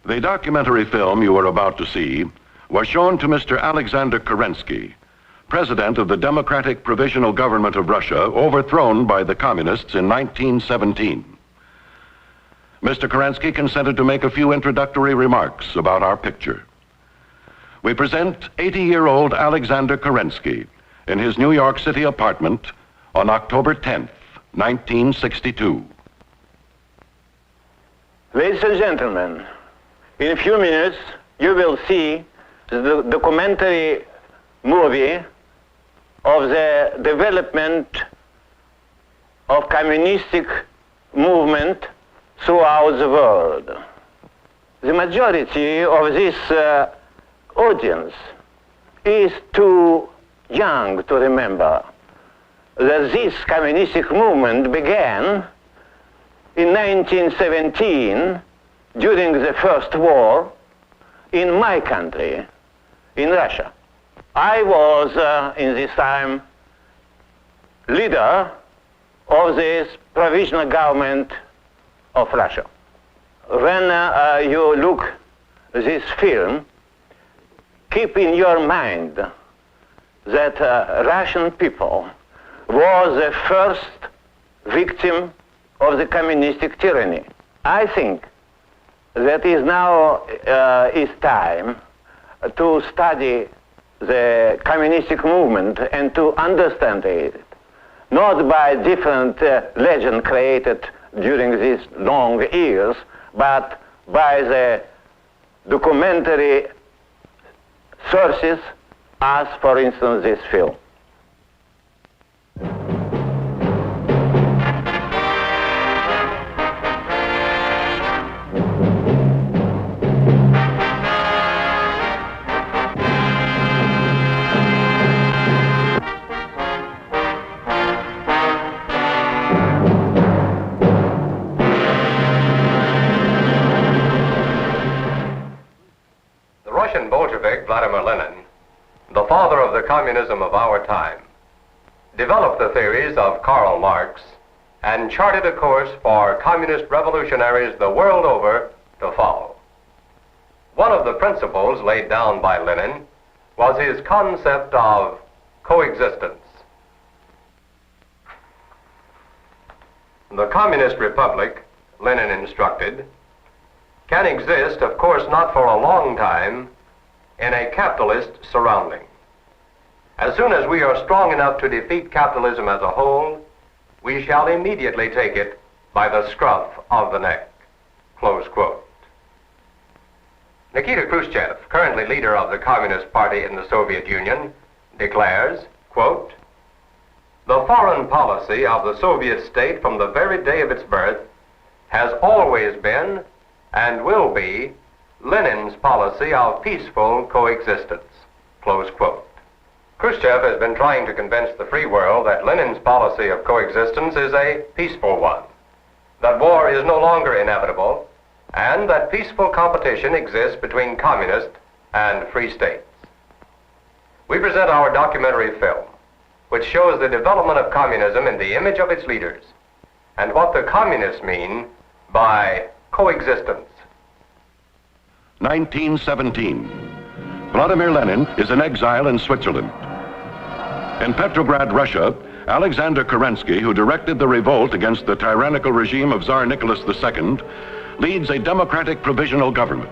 The documentary film you are about to see was shown to Mr. Alexander Kerensky, president of the Democratic Provisional Government of Russia, overthrown by the communists in 1917. Mr. Kerensky consented to make a few introductory remarks about our picture. We present 80-year-old Alexander Kerensky in his New York City apartment on October 10th, 1962. Ladies and gentlemen, in a few minutes you will see the documentary movie of the development of communistic movement throughout the world. The majority of this audience is too young to remember that this communistic movement began in 1917 during the First War in my country, in Russia. I was in this time leader of this provisional government of Russia. When you look this film, keep in your mind that Russian people was the first victim of the communistic tyranny. I think that is now is time to study the communistic movement and to understand it, not by different legend created during these long years, but by the documentary sources, as for instance this film. Vladimir Lenin, the father of the communism of our time, developed the theories of Karl Marx and charted a course for communist revolutionaries the world over to follow. One of the principles laid down by Lenin was his concept of coexistence. The communist republic, Lenin instructed, can exist, of course, not for a long time, in a capitalist surrounding. As soon as we are strong enough to defeat capitalism as a whole, we shall immediately take it by the scruff of the neck. Close quote. Nikita Khrushchev, currently leader of the Communist Party in the Soviet Union, declares, quote, "The foreign policy of the Soviet state from the very day of its birth has always been and will be Lenin's policy of peaceful coexistence." Close quote. Khrushchev has been trying to convince the free world that Lenin's policy of coexistence is a peaceful one, that war is no longer inevitable, and that peaceful competition exists between communist and free states. We present our documentary film, which shows the development of communism in the image of its leaders, and what the communists mean by coexistence. 1917. Vladimir Lenin is in exile in Switzerland. In Petrograd, Russia, Alexander Kerensky, who directed the revolt against the tyrannical regime of Tsar Nicholas II, leads a democratic provisional government.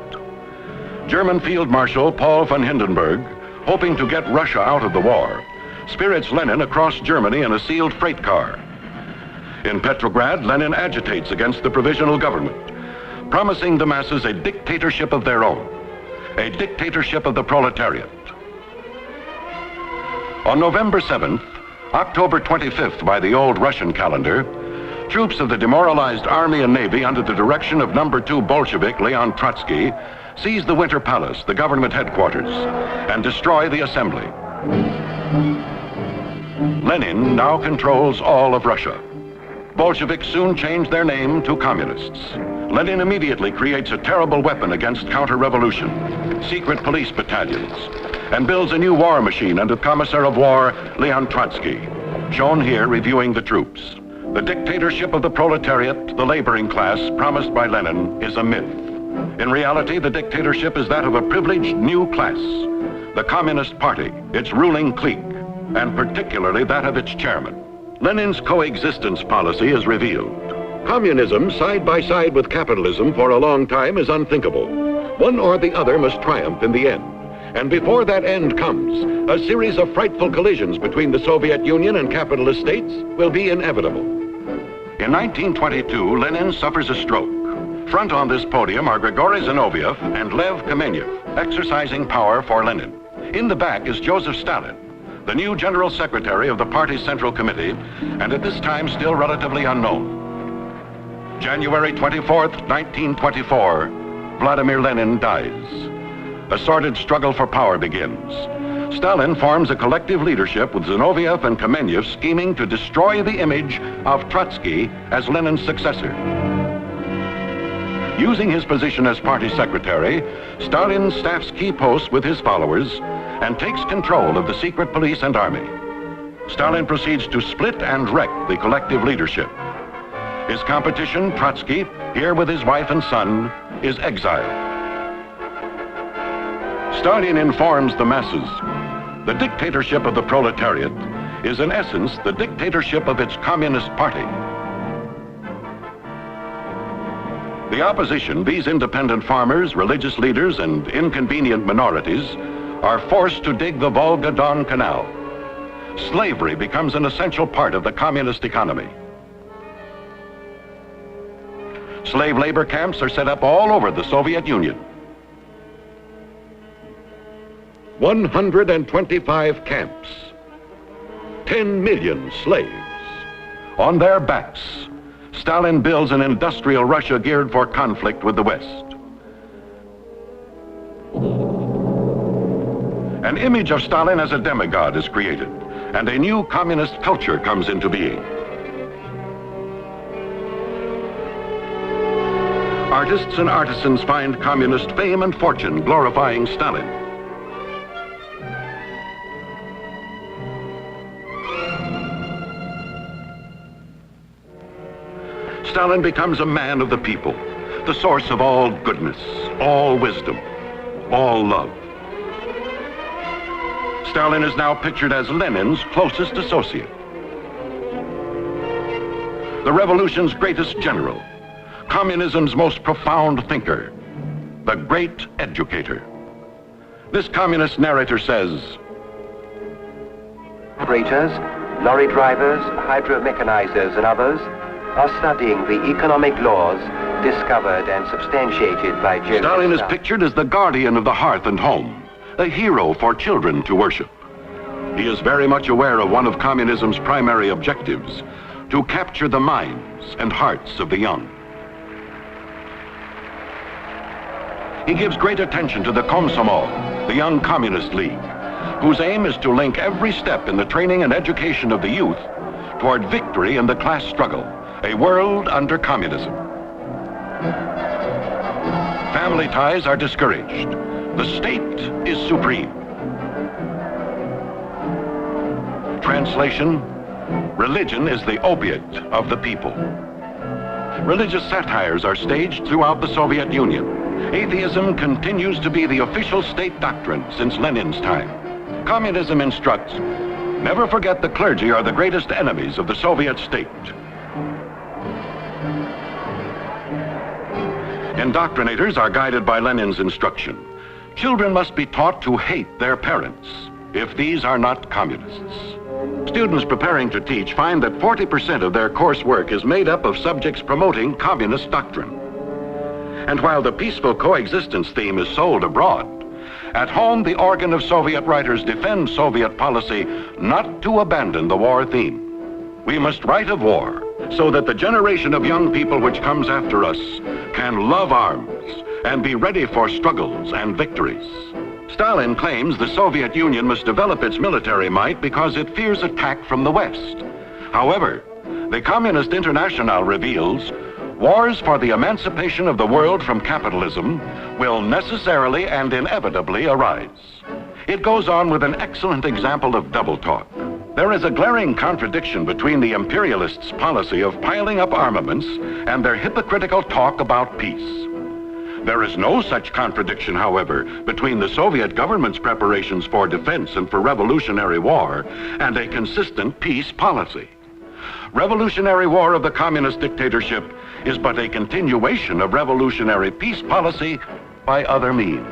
German Field Marshal Paul von Hindenburg, hoping to get Russia out of the war, spirits Lenin across Germany in a sealed freight car. In Petrograd, Lenin agitates against the provisional government, promising the masses a dictatorship of their own, a dictatorship of the proletariat. On November 7th, October 25th by the old Russian calendar, troops of the demoralized Army and Navy under the direction of No. 2 Bolshevik Leon Trotsky seize the Winter Palace, the government headquarters, and destroy the assembly. Lenin now controls all of Russia. Bolsheviks soon change their name to communists. Lenin immediately creates a terrible weapon against counter-revolution, secret police battalions, and builds a new war machine under Commissar of War Leon Trotsky, shown here reviewing the troops. The dictatorship of the proletariat, the laboring class, promised by Lenin, is a myth. In reality, the dictatorship is that of a privileged new class, the Communist Party, its ruling clique, and particularly that of its chairman. Lenin's coexistence policy is revealed. Communism, side by side with capitalism for a long time, is unthinkable. One or the other must triumph in the end. And before that end comes, a series of frightful collisions between the Soviet Union and capitalist states will be inevitable. In 1922, Lenin suffers a stroke. Front on this podium are Grigory Zinoviev and Lev Kamenev, exercising power for Lenin. In the back is Joseph Stalin, the new General Secretary of the party's Central Committee, and at this time still relatively unknown. January 24th, 1924, Vladimir Lenin dies. A sordid struggle for power begins. Stalin forms a collective leadership with Zinoviev and Kamenev scheming to destroy the image of Trotsky as Lenin's successor. Using his position as party secretary, Stalin staffs key posts with his followers and takes control of the secret police and army. Stalin proceeds to split and wreck the collective leadership. His competition, Trotsky, here with his wife and son, is exiled. Stalin informs the masses. The dictatorship of the proletariat is in essence the dictatorship of its Communist Party. The opposition, these independent farmers, religious leaders, and inconvenient minorities, are forced to dig the Volga-Don Canal. Slavery becomes an essential part of the communist economy. Slave labor camps are set up all over the Soviet Union. 125 camps, 10 million slaves. On their backs, Stalin builds an industrial Russia geared for conflict with the West. An image of Stalin as a demigod is created, and a new communist culture comes into being. Artists and artisans find communist fame and fortune glorifying Stalin. Stalin becomes a man of the people, the source of all goodness, all wisdom, all love. Stalin is now pictured as Lenin's closest associate. The revolution's greatest general, communism's most profound thinker, the great educator. This communist narrator says, Operators, lorry drivers, hydro-mechanizers and others are studying the economic laws discovered and substantiated by German. Stalin is pictured as the guardian of the hearth and home, a hero for children to worship. He is very much aware of one of communism's primary objectives, to capture the minds and hearts of the young. He gives great attention to the Komsomol, the Young Communist League, whose aim is to link every step in the training and education of the youth toward victory in the class struggle, a world under communism. Family ties are discouraged. The state is supreme. Translation, religion is the opiate of the people. Religious satires are staged throughout the Soviet Union. Atheism continues to be the official state doctrine since Lenin's time. Communism instructs, never forget the clergy are the greatest enemies of the Soviet state. Indoctrinators are guided by Lenin's instruction. Children must be taught to hate their parents if these are not communists. Students preparing to teach find that 40% of their coursework is made up of subjects promoting communist doctrine. And while the peaceful coexistence theme is sold abroad, at home the organ of Soviet writers defends Soviet policy not to abandon the war theme. We must write of war so that the generation of young people which comes after us can love arms and be ready for struggles and victories. Stalin claims the Soviet Union must develop its military might because it fears attack from the West. However, the Communist International reveals wars for the emancipation of the world from capitalism will necessarily and inevitably arise. It goes on with an excellent example of double talk. There is a glaring contradiction between the imperialists' policy of piling up armaments and their hypocritical talk about peace. There is no such contradiction, however, between the Soviet government's preparations for defense and for revolutionary war and a consistent peace policy. Revolutionary war of the communist dictatorship is but a continuation of revolutionary peace policy by other means.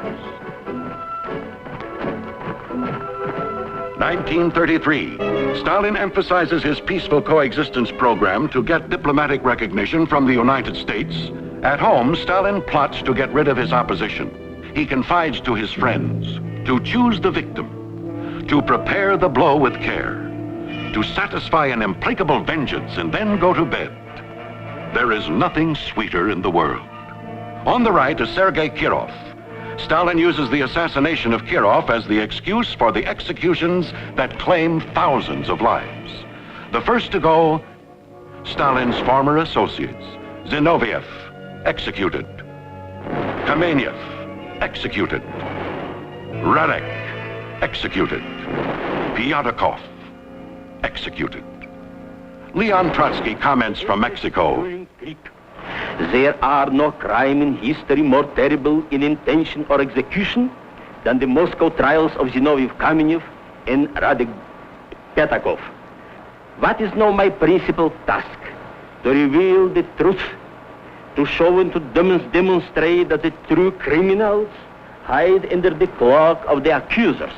1933, Stalin emphasizes his peaceful coexistence program to get diplomatic recognition from the United States. At home, Stalin plots to get rid of his opposition. He confides to his friends to choose the victim, to prepare the blow with care, to satisfy an implacable vengeance and then go to bed. There is nothing sweeter in the world. On the right is Sergei Kirov. Stalin uses the assassination of Kirov as the excuse for the executions that claim thousands of lives. The first to go, Stalin's former associates. Zinoviev, executed. Kamenev, executed. Radek, executed. Pyatakov, executed. Leon Trotsky comments from Mexico. There are no crime in history more terrible in intention or execution than the Moscow trials of Zinoviev, Kamenev, and Radek Pyatakov. What is now my principal task? To reveal the truth, to show and to demonstrate that the true criminals hide under the cloak of the accusers.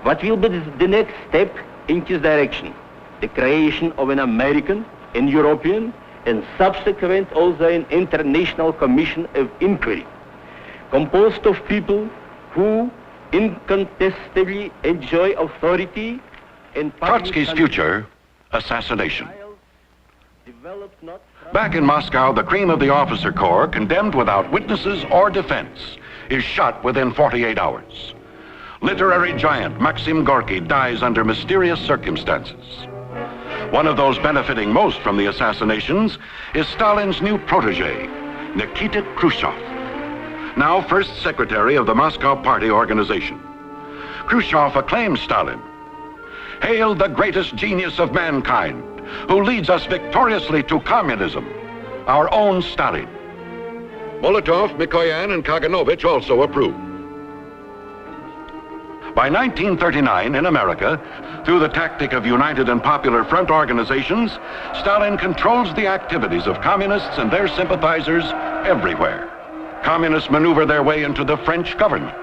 What will be the next step in this direction? The creation of an American and European and subsequent also an international commission of inquiry, composed of people who incontestably enjoy authority and Trotsky's future, assassination. Back in Moscow, the cream of the officer corps, condemned without witnesses or defense, is shot within 48 hours. Literary giant Maxim Gorky dies under mysterious circumstances. One of those benefiting most from the assassinations is Stalin's new protege, Nikita Khrushchev, now first secretary of the Moscow Party organization. Khrushchev acclaims Stalin. Hail the greatest genius of mankind, who leads us victoriously to communism, our own Stalin. Molotov, Mikoyan, and Kaganovich also approve. By 1939, in America, through the tactic of United and Popular Front organizations, Stalin controls the activities of communists and their sympathizers everywhere. Communists maneuver their way into the French government.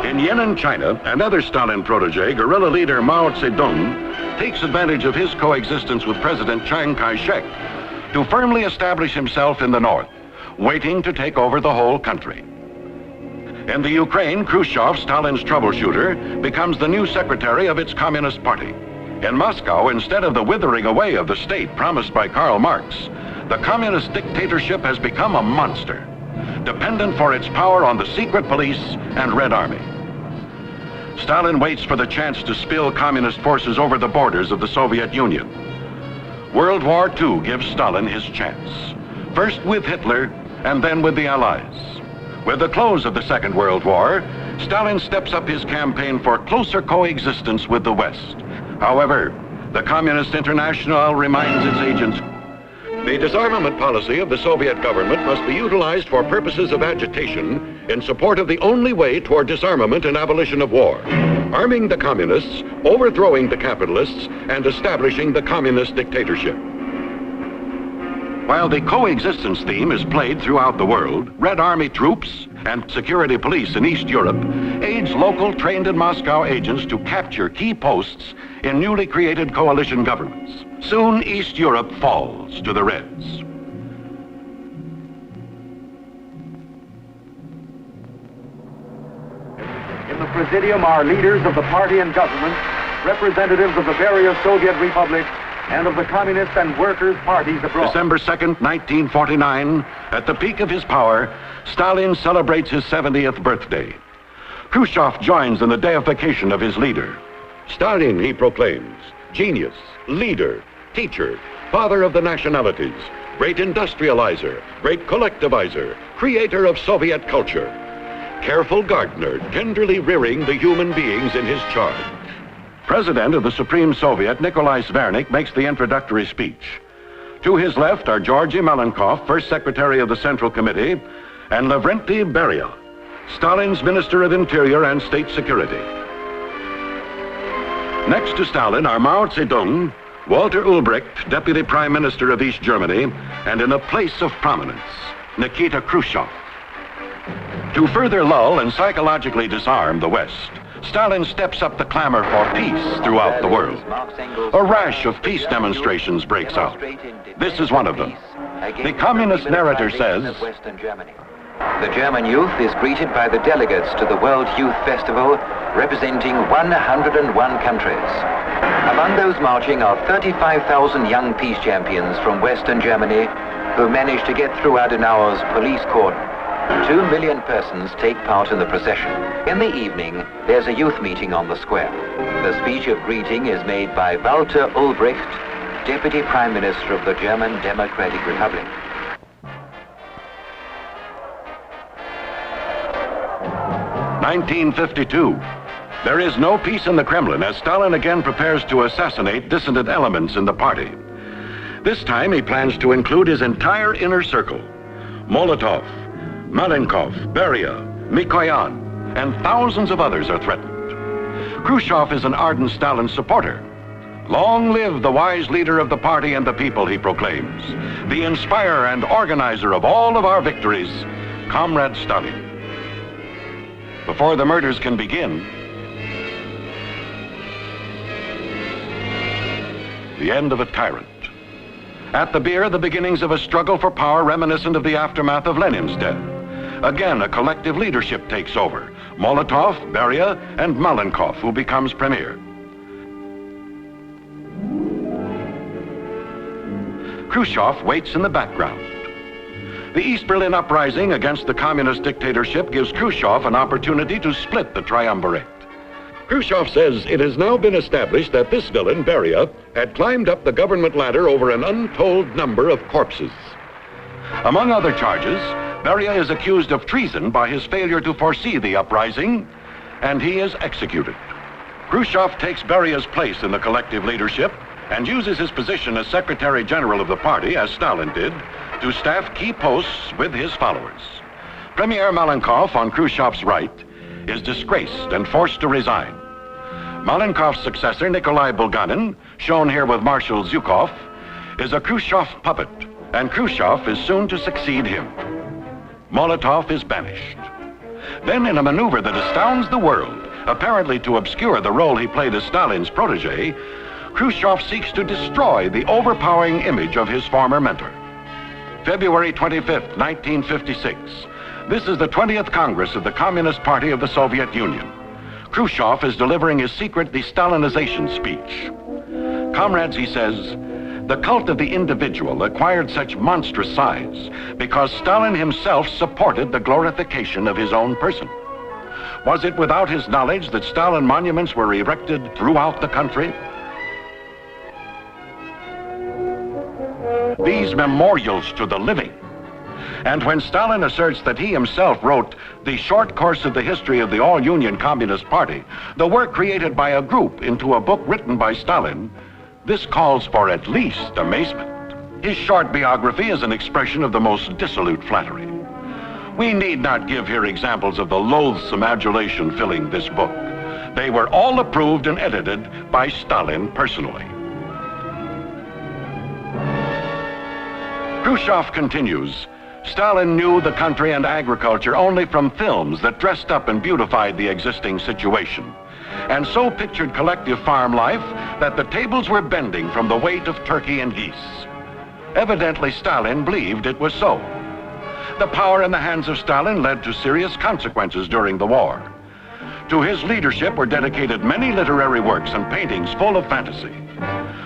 In Yan'an, China, another Stalin protege, guerrilla leader Mao Zedong, takes advantage of his coexistence with President Chiang Kai-shek to firmly establish himself in the north, waiting to take over the whole country. In the Ukraine, Khrushchev, Stalin's troubleshooter, becomes the new secretary of its Communist Party. In Moscow, instead of the withering away of the state promised by Karl Marx, the communist dictatorship has become a monster, dependent for its power on the secret police and Red Army. Stalin waits for the chance to spill communist forces over the borders of the Soviet Union. World War II gives Stalin his chance, first with Hitler and then with the Allies. With the close of the Second World War, Stalin steps up his campaign for closer coexistence with the West. However, the Communist International reminds its agents, the disarmament policy of the Soviet government must be utilized for purposes of agitation in support of the only way toward disarmament and abolition of war, arming the communists, overthrowing the capitalists, and establishing the communist dictatorship. While the coexistence theme is played throughout the world, Red Army troops and security police in East Europe aids local trained in Moscow agents to capture key posts in newly created coalition governments. Soon, East Europe falls to the Reds. In the Presidium are leaders of the party and government, representatives of the various Soviet republics, and of the Communist and Workers' parties abroad. December 2nd, 1949, at the peak of his power, Stalin celebrates his 70th birthday. Khrushchev joins in the deification of his leader. Stalin, he proclaims, genius, leader, teacher, father of the nationalities, great industrializer, great collectivizer, creator of Soviet culture, careful gardener, tenderly rearing the human beings in his charge. President of the Supreme Soviet, Nikolai Svernik, makes the introductory speech. To his left are Georgy Malenkov, first secretary of the Central Committee, and Lavrenti Beria, Stalin's Minister of Interior and State Security. Next to Stalin are Mao Zedong, Walter Ulbricht, Deputy Prime Minister of East Germany, and in a place of prominence, Nikita Khrushchev. To further lull and psychologically disarm the West, Stalin steps up the clamor for peace throughout the world. A rash of peace demonstrations breaks out. This is one of them. The communist narrator says, "The German youth is greeted by the delegates to the World Youth Festival, representing 101 countries. Among those marching are 35,000 young peace champions from Western Germany who managed to get through Adenauer's police cordon. 2 million persons take part in the procession. In the evening, there's a youth meeting on the square. The speech of greeting is made by Walter Ulbricht, Deputy Prime Minister of the German Democratic Republic." "1952. There is no peace in the Kremlin as Stalin again prepares to assassinate dissident elements in the party. This time he plans to include his entire inner circle. Molotov, Malenkov, Beria, Mikoyan, and thousands of others are threatened. Khrushchev is an ardent Stalin supporter. Long live the wise leader of the party and the people, he proclaims. The inspirer and organizer of all of our victories, Comrade Stalin. Before the murders can begin, the end of a tyrant. At the bier, the beginnings of a struggle for power reminiscent of the aftermath of Lenin's death. Again, a collective leadership takes over. Molotov, Beria, and Malenkov, who becomes premier. Khrushchev waits in the background. The East Berlin uprising against the communist dictatorship gives Khrushchev an opportunity to split the triumvirate. Khrushchev says it has now been established that this villain, Beria, had climbed up the government ladder over an untold number of corpses. Among other charges, Beria is accused of treason by his failure to foresee the uprising, and he is executed. Khrushchev takes Beria's place in the collective leadership and uses his position as Secretary General of the party, as Stalin did, to staff key posts with his followers. Premier Malenkov, on Khrushchev's right, is disgraced and forced to resign. Malenkov's successor, Nikolai Bulganin, shown here with Marshal Zhukov, is a Khrushchev puppet, and Khrushchev is soon to succeed him. Molotov is banished. Then, in a maneuver that astounds the world, apparently to obscure the role he played as Stalin's protege, Khrushchev seeks to destroy the overpowering image of his former mentor. February 25th, 1956. This is the 20th Congress of the Communist Party of the Soviet Union. Khrushchev is delivering his secret de-Stalinization speech. Comrades, he says, the cult of the individual acquired such monstrous size because Stalin himself supported the glorification of his own person. Was it without his knowledge that Stalin monuments were erected throughout the country? These memorials to the living. And when Stalin asserts that he himself wrote the short course of the history of the all-Union Communist Party, the work created by a group, into a book written by Stalin, this calls for at least amazement. His short biography is an expression of the most dissolute flattery. We need not give here examples of the loathsome adulation filling this book. They were all approved and edited by Stalin personally. Khrushchev continues, Stalin knew the country and agriculture only from films that dressed up and beautified the existing situation, and so pictured collective farm life that the tables were bending from the weight of turkey and geese. Evidently, Stalin believed it was so. The power in the hands of Stalin led to serious consequences during the war. To his leadership were dedicated many literary works and paintings full of fantasy.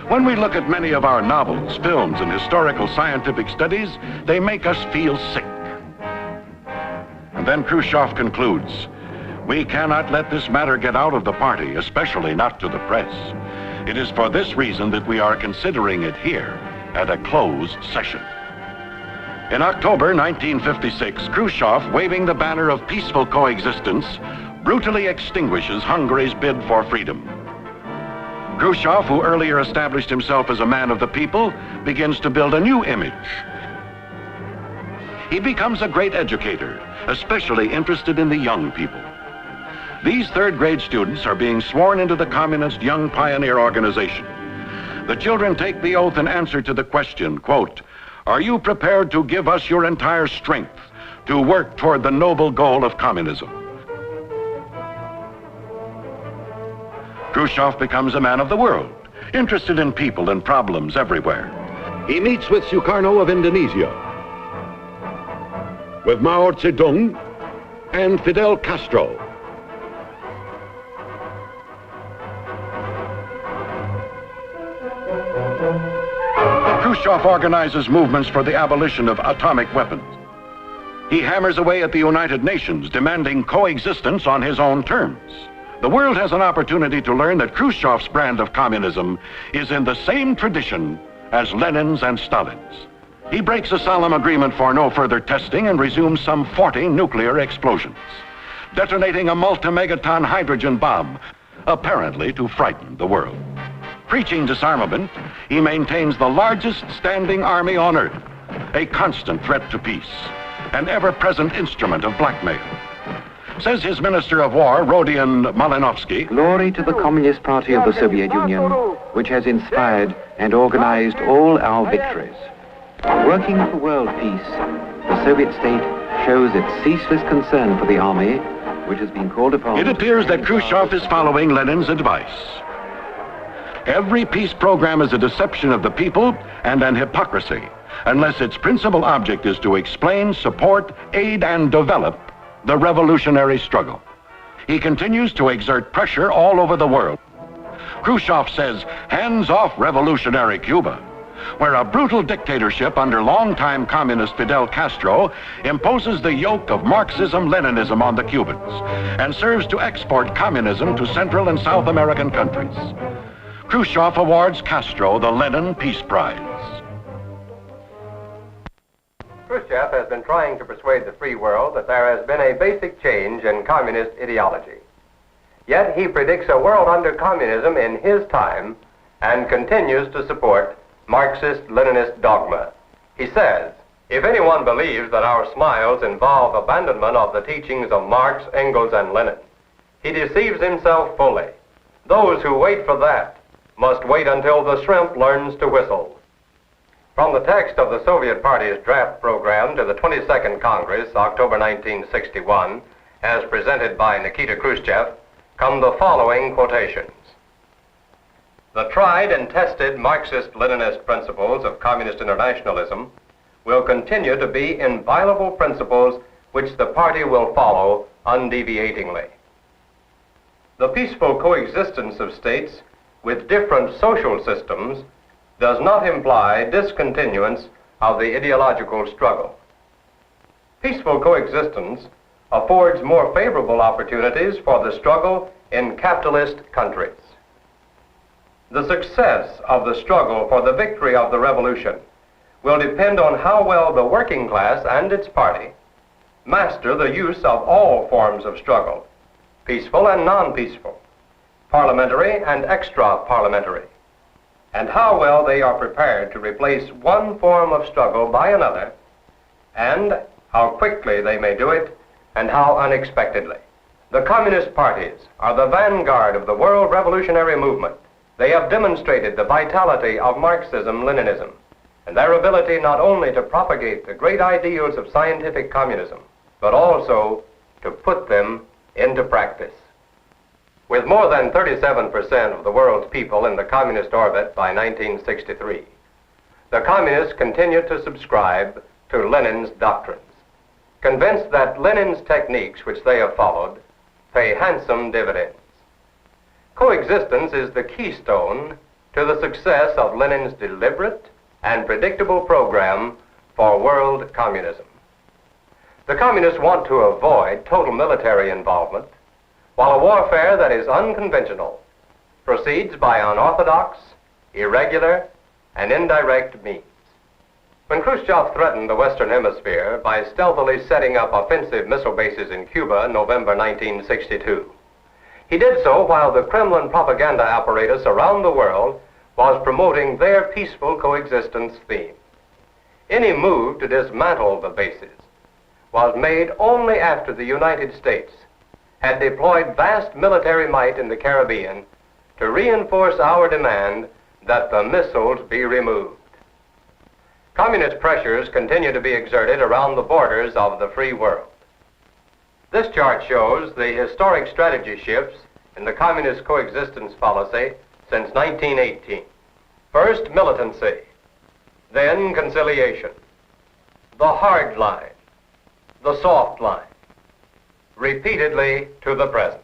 When we look at many of our novels, films, and historical scientific studies, they make us feel sick. And then Khrushchev concludes, we cannot let this matter get out of the party, especially not to the press. It is for this reason that we are considering it here at a closed session. In October 1956, Khrushchev, waving the banner of peaceful coexistence, brutally extinguishes Hungary's bid for freedom. Khrushchev, who earlier established himself as a man of the people, begins to build a new image. He becomes a great educator, especially interested in the young people. These third-grade students are being sworn into the Communist Young Pioneer Organization. The children take the oath in answer to the question, quote, "Are you prepared to give us your entire strength to work toward the noble goal of communism?" Khrushchev becomes a man of the world, interested in people and problems everywhere. He meets with Sukarno of Indonesia, with Mao Zedong and Fidel Castro. Khrushchev organizes movements for the abolition of atomic weapons. He hammers away at the United Nations, demanding coexistence on his own terms. The world has an opportunity to learn that Khrushchev's brand of communism is in the same tradition as Lenin's and Stalin's. He breaks a solemn agreement for no further testing and resumes some 40 nuclear explosions, detonating a multi-megaton hydrogen bomb, apparently to frighten the world. Preaching disarmament, he maintains the largest standing army on earth, a constant threat to peace, an ever-present instrument of blackmail. Says his Minister of War, Rodion Malinovsky, Glory to the Communist Party of the Soviet Union, which has inspired and organized all our victories. Working for world peace, the Soviet state shows its ceaseless concern for the army, which has been called upon... It appears that Khrushchev is following Lenin's advice. Every peace program is a deception of the people and an hypocrisy, unless its principal object is to explain, support, aid, and develop the revolutionary struggle. He continues to exert pressure all over the world. Khrushchev says, hands off revolutionary Cuba, where a brutal dictatorship under longtime communist Fidel Castro imposes the yoke of Marxism-Leninism on the Cubans and serves to export communism to Central and South American countries. Khrushchev awards Castro the Lenin Peace Prize. Khrushchev has been trying to persuade the free world that there has been a basic change in communist ideology. Yet he predicts a world under communism in his time and continues to support Marxist-Leninist dogma. He says, if anyone believes that our smiles involve abandonment of the teachings of Marx, Engels, and Lenin, he deceives himself fully. Those who wait for that must wait until the shrimp learns to whistle. From the text of the Soviet Party's draft program to the 22nd Congress, October 1961, as presented by Nikita Khrushchev, come the following quotations. The tried and tested Marxist-Leninist principles of communist internationalism will continue to be inviolable principles which the party will follow undeviatingly. The peaceful coexistence of states with different social systems does not imply discontinuance of the ideological struggle. Peaceful coexistence affords more favorable opportunities for the struggle in capitalist countries. The success of the struggle for the victory of the revolution will depend on how well the working class and its party master the use of all forms of struggle, peaceful and non-peaceful, parliamentary and extra-parliamentary, and how well they are prepared to replace one form of struggle by another, and how quickly they may do it, and how unexpectedly. The communist parties are the vanguard of the world revolutionary movement. They have demonstrated the vitality of Marxism-Leninism, and their ability not only to propagate the great ideals of scientific communism, but also to put them into practice. With more than 37% of the world's people in the communist orbit by 1963, the communists continued to subscribe to Lenin's doctrines, convinced that Lenin's techniques, which they have followed, pay handsome dividends. Coexistence is the keystone to the success of Lenin's deliberate and predictable program for world communism. The communists want to avoid total military involvement, while a warfare that is unconventional proceeds by unorthodox, irregular, and indirect means. When Khrushchev threatened the Western Hemisphere by stealthily setting up offensive missile bases in Cuba in November 1962, He did so while the Kremlin propaganda apparatus around the world was promoting their peaceful coexistence theme. Any move to dismantle the bases was made only after the United States had deployed vast military might in the Caribbean to reinforce our demand that the missiles be removed. Communist pressures continue to be exerted around the borders of the free world. This chart shows the historic strategy shifts in the communist coexistence policy since 1918. First, militancy, then conciliation, the hard line, the soft line, repeatedly to the present.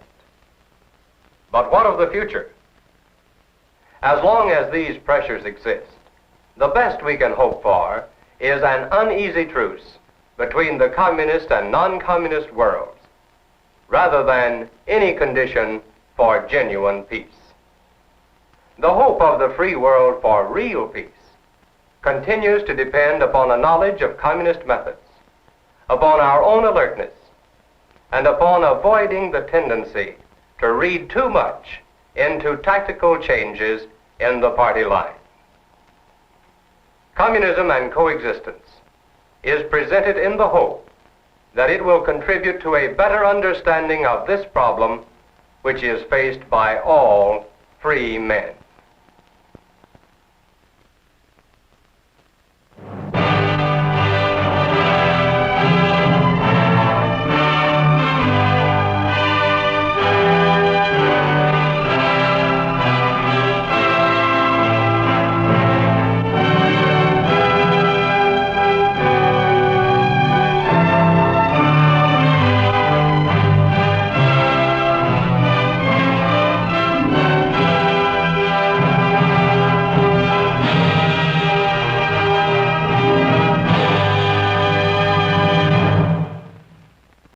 But what of the future? As long as these pressures exist, the best we can hope for is an uneasy truce between the communist and non-communist worlds, rather than any condition for genuine peace. The hope of the free world for real peace continues to depend upon a knowledge of communist methods, upon our own alertness, and upon avoiding the tendency to read too much into tactical changes in the party line. Communism and coexistence is presented in the hope that it will contribute to a better understanding of this problem, which is faced by all free men.